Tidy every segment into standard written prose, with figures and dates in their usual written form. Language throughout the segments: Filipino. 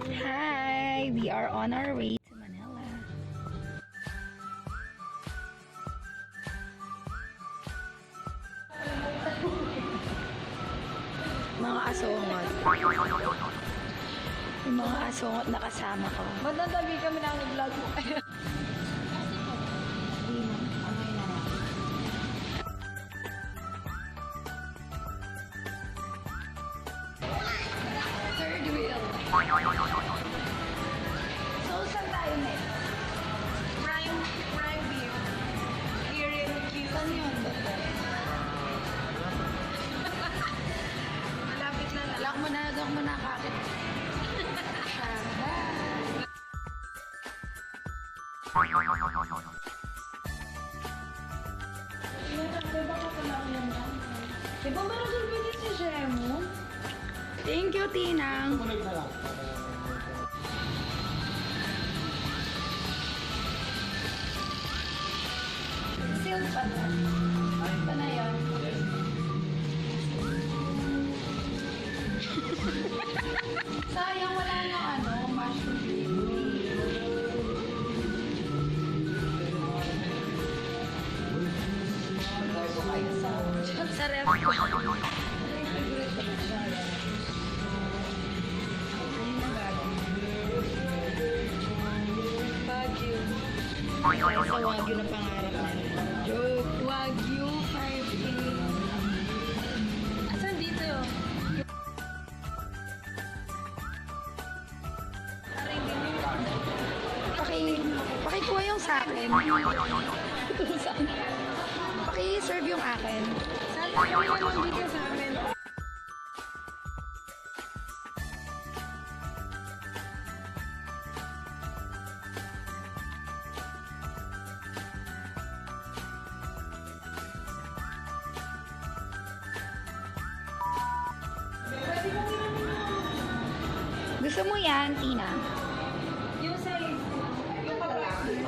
Hi! We are on our way to Manila. Mga asongot. Yung mga asongot na kasama ko. Ba't natabi kami ng vlog mo? Hindi na. Okay na. Third wheel. So, saan tayo next? Prime view. Here in Q. Saan yun? Malapit na lang. Lock mo na, kakit. Di ba maragol ba din si Jemo? Thank you, Tinang. Seal pa na. Pa na yun. Sayang wala ng mushroom baby. Sa ref ko. Baguio. Sa Wagyu na pangarap nila. Joke. Wagyu 5K. Asan dito yun? Parang hindi mo. Pakikuha yung sa akin. Paki-serve yung akin. Sana kami naman dito sa amin. Gusto mo yan, Tina? Yung size. Yung paglalaki.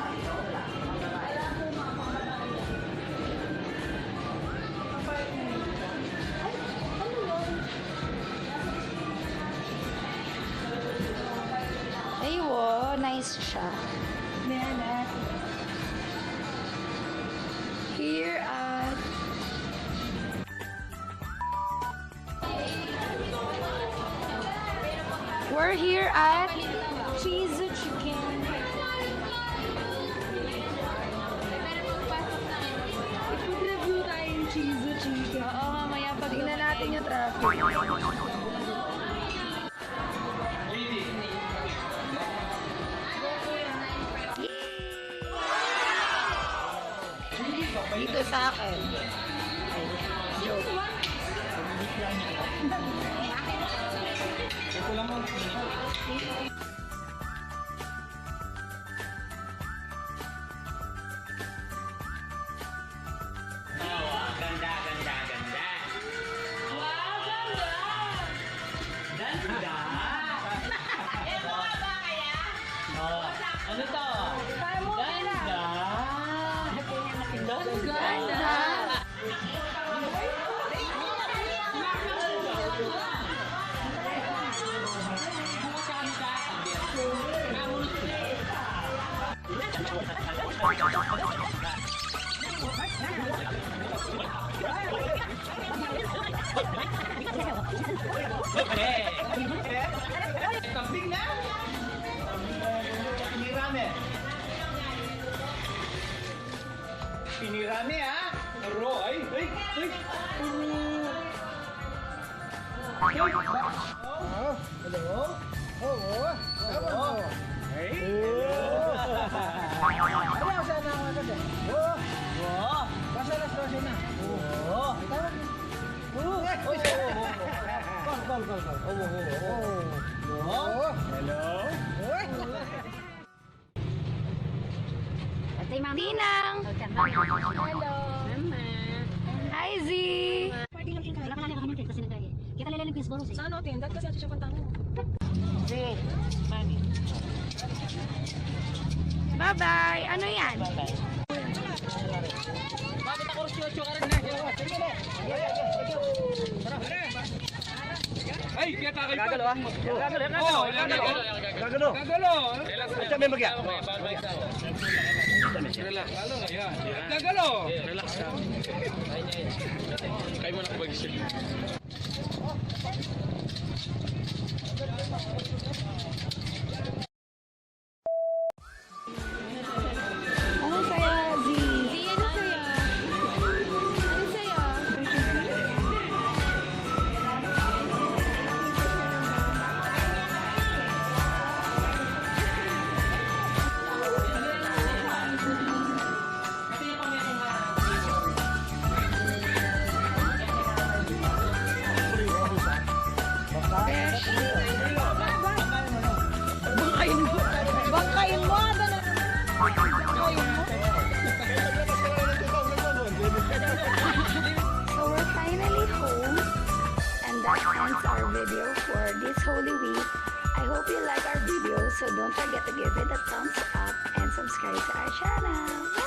Aywo, nice siya. Here at... We're here at... Cheese chicken. I-food review tayo yung cheese chicken. Oo, mamaya pag tingnan natin yung traffic. Dito sa akin. Ay, joke. Ganda. Wow, ganda! Ganda! Ewan nga ba kaya? Oh, ano to? Kaya mo Ganda! Ganda! Kambing na! Pinirami ha? Aro, ay! Hello? Oo. Hey? Ano sa na ako agad eh? Oo. Basta alas 12 na. Oo. Tawag. Oo. Hello? Tinang! Hello. Hi, Z! Sa ano, tindat kasi siya pantang mo. Bye-bye! Ano yan? Bye-bye. Ay, kita kayo. Gagalo ah. Gagalo. Oh, Gagalo. Gagalo. Ito may magya. Relax. Yan. Gagalo. Kayo mo na kapag-isip. Ano saya, Z? Z, ano saya? Ano saya? Bangkain mo, ano na? So we're finally home, and that ends our video for this Holy Week. I hope you like our video, so don't forget to give it a thumbs up and subscribe to our channel.